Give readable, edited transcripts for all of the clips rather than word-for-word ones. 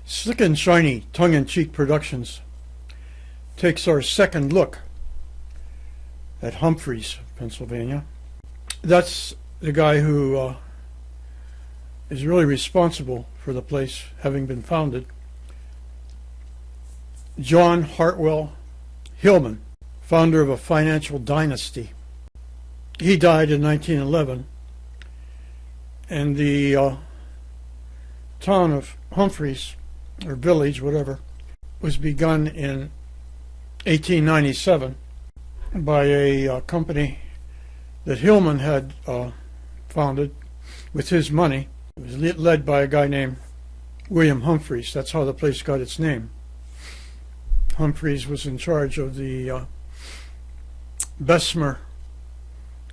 Slick and Shiny Tongue-in-Cheek Productions takes our second look at Humphreys, Pennsylvania. That's the guy who is really responsible for the place having been founded. John Hartwell Hillman, founder of a financial dynasty. He died in 1911, and the town of Humphreys, or village, whatever, was begun in 1897 by a company that Hillman had founded with his money. It was led by a guy named William Humphreys. That's how the place got its name. Humphreys was in charge of the Bessemer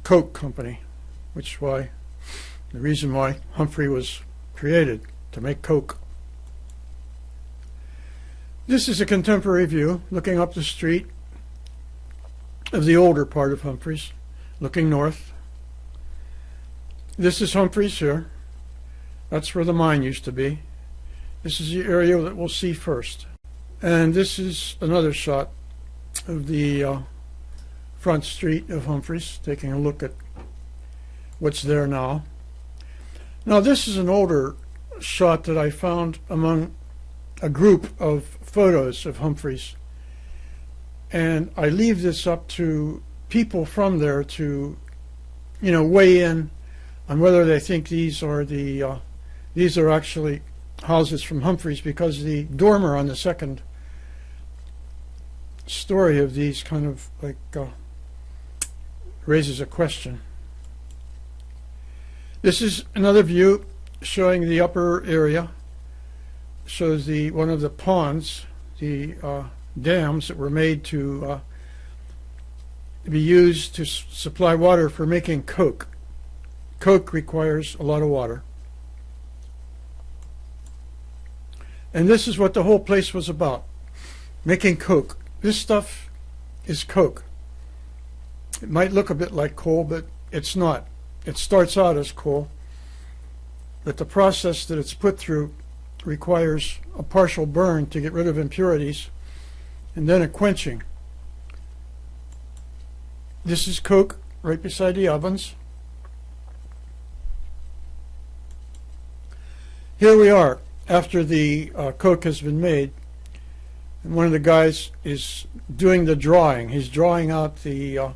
Coke Company, which why the reason why Humphrey was created, to make Coke. This is a contemporary view looking up the street of the older part of Humphreys, looking north. This is Humphreys here. That's where the mine used to be. This is the area that we'll see first. And this is another shot of the front street of Humphreys, taking a look at what's there now. Now this is an older shot that I found among a group of photos of Humphreys, and I leave this up to people from there to, weigh in on whether they think these are actually houses from Humphreys, because the dormer on the second story of these kind of raises a question. This is another view showing the upper area. Shows one of the ponds, the dams that were made to be used to supply water for making Coke. Coke requires a lot of water. And this is what the whole place was about, making Coke. This stuff is Coke. It might look a bit like coal, but it's not. It starts out as coal, but the process that it's put through requires a partial burn to get rid of impurities, and then a quenching. This is Coke right beside the ovens. Here we are after the Coke has been made, and one of the guys is doing the drawing. He's drawing out the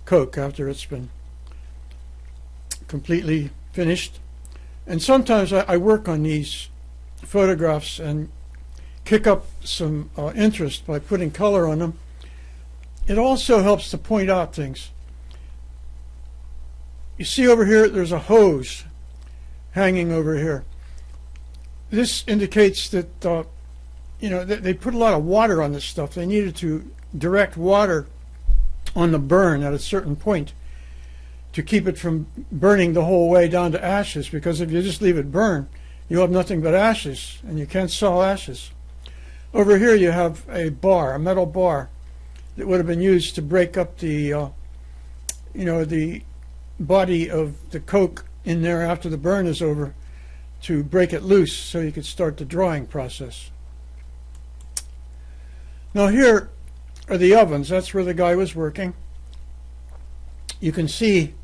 Coke after it's been completely finished. And sometimes I work on these photographs and kick up some interest by putting color on them. It also helps to point out things. You see over here, there's a hose hanging over here. This indicates that they put a lot of water on this stuff. They needed to direct water on the burn at a certain point to keep it from burning the whole way down to ashes, because if you just leave it burn, you'll have nothing but ashes, and you can't sell ashes. Over here you have a bar, a metal bar, that would have been used to break up the the body of the Coke in there after the burn is over, to break it loose so you could start the drawing process. Now here are the ovens. That's where the guy was working. You can see,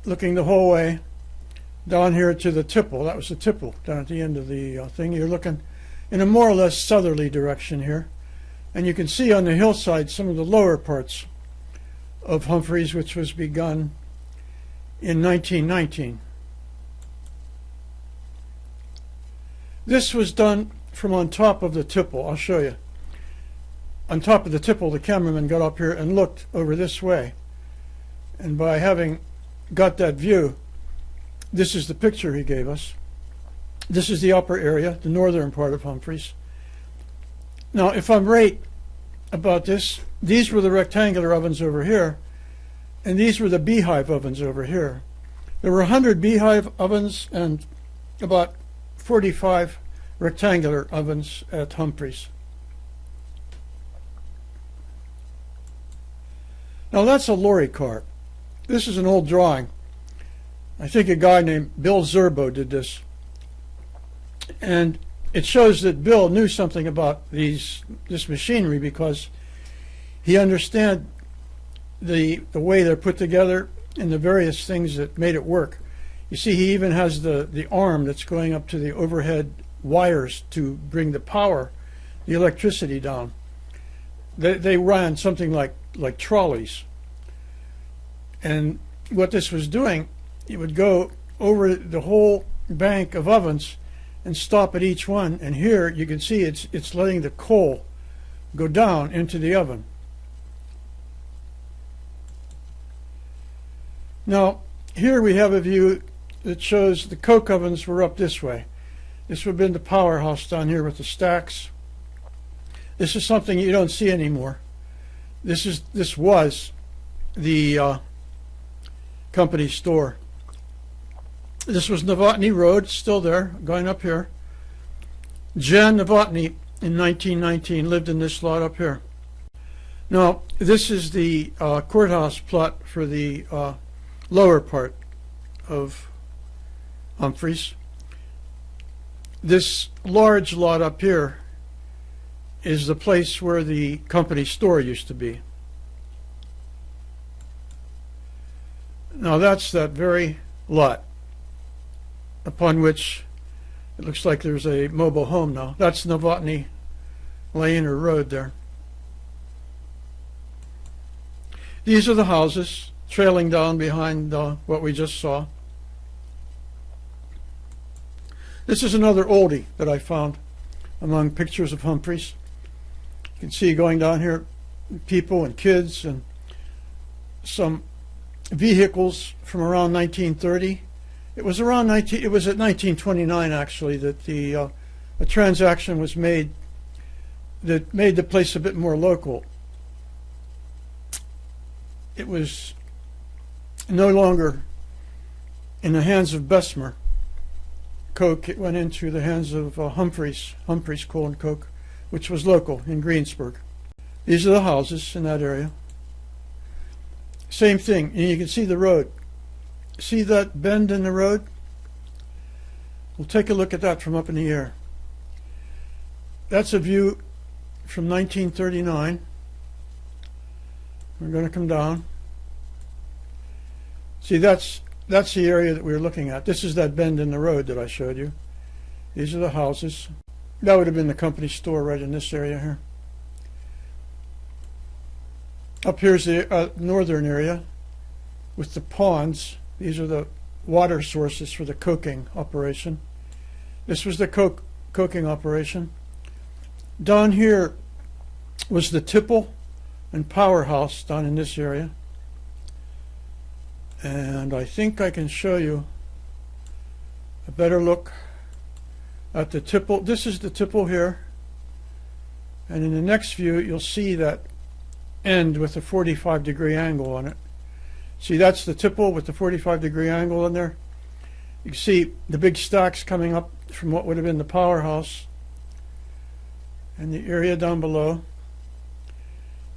looking the whole way down here to the tipple. That was the tipple down at the end of the thing. You're looking in a more or less southerly direction here, and you can see on the hillside some of the lower parts of Humphreys, which was begun in 1919. This was done from on top of the tipple. I'll show you. On top of the tipple, the cameraman got up here and looked over this way, and by having got that view, this is the picture he gave us. This is the upper area, the northern part of Humphreys. Now, if I'm right about this, these were the rectangular ovens over here, and these were the beehive ovens over here. There were 100 beehive ovens and about 45 rectangular ovens at Humphreys. Now that's a lorry car. This is an old drawing. I think a guy named Bill Zerbo did this. And it shows that Bill knew something about this machinery, because he understood the way they're put together and the various things that made it work. You see, he even has the arm that's going up to the overhead wires to bring the power, the electricity down. They ran something like trolleys. And what this was doing, it would go over the whole bank of ovens and stop at each one. And here you can see it's letting the coal go down into the oven. Now, here we have a view that shows the coke ovens were up this way. This would have been the powerhouse down here with the stacks. This is something you don't see anymore. This was the company store. This was Novotny Road, still there, going up here. Jan Novotny in 1919 lived in this lot up here. Now, this is the courthouse plot for the lower part of Humphreys. This large lot up here is the place where the company store used to be. Now that's that very lot upon which it looks like there's a mobile home now. That's Novotny Lane or Road there. These are the houses trailing down behind what we just saw. This is another oldie that I found among pictures of Humphreys. You can see going down here people and kids and some vehicles from around 1930. It was around it was at 1929 actually that a transaction was made that made the place a bit more local. It was no longer in the hands of Bessemer Coke. It went into the hands of Humphreys Coal and Coke, which was local in Greensburg. These are the houses in that area. Same thing, and you can see the road. See that bend in the road? We'll take a look at that from up in the air. That's a view from 1939. We're going to come down. See, that's the area that we were looking at. This is that bend in the road that I showed you. These are the houses. That would have been the company store right in this area here. Up here's the northern area with the ponds. These are the water sources for the coking operation. This was the coking operation. Down here was the tipple and powerhouse down in this area. And I think I can show you a better look at the tipple. This is the tipple here. And in the next view, you'll see that end with a 45-degree angle on it. See, that's the tipple with the 45-degree angle in there. You can see the big stacks coming up from what would have been the powerhouse and the area down below.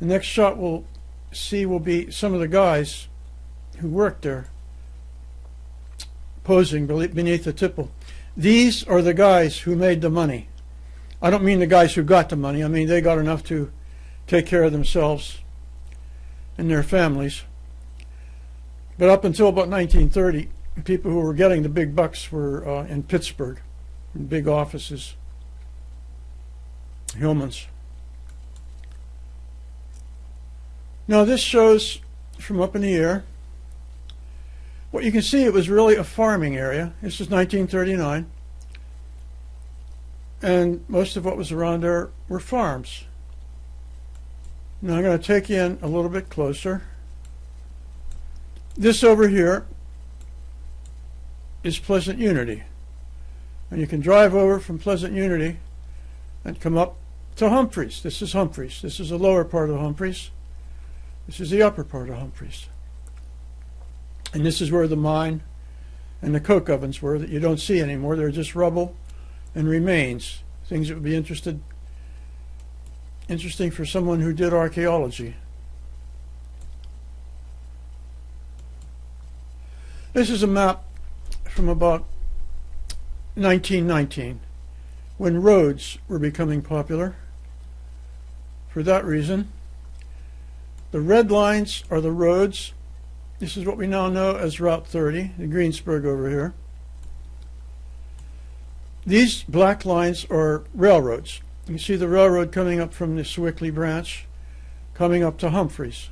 The next shot we'll see will be some of the guys who worked there posing beneath the tipple. These are the guys who made the money. I don't mean the guys who got the money. I mean they got enough to take care of themselves and their families. But up until about 1930, people who were getting the big bucks were in Pittsburgh, in big offices, Hillman's. Now this shows from up in the air. What you can see, it was really a farming area. This is 1939. And most of what was around there were farms. Now I'm going to take you in a little bit closer. This over here is Pleasant Unity. And you can drive over from Pleasant Unity and come up to Humphreys. This is Humphreys. This is the lower part of Humphreys. This is the upper part of Humphreys. And this is where the mine and the coke ovens were that you don't see anymore. They're just rubble and remains. Things that would be interesting for someone who did archaeology. This is a map from about 1919. when roads were becoming popular. For that reason, the red lines are the roads. This is what we now know as Route 30, the Greensburg over here. These black lines are railroads. You can see the railroad coming up from the Sewickley branch, coming up to Humphreys.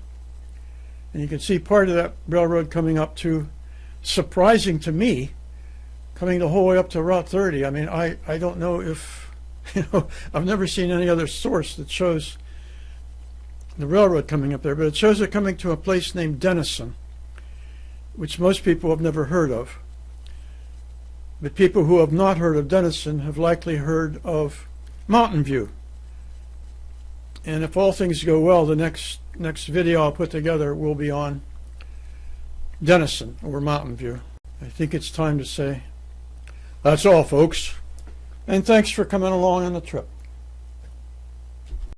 And you can see part of that railroad coming up to, surprising to me, coming the whole way up to Route 30. I mean, I don't know if, I've never seen any other source that shows the railroad coming up there, but it shows it coming to a place named Denison, which most people have never heard of. But people who have not heard of Denison have likely heard of Mountain View. And if all things go well, the next video I'll put together will be on Denison or Mountain View. I think it's time to say that's all, folks. And thanks for coming along on the trip.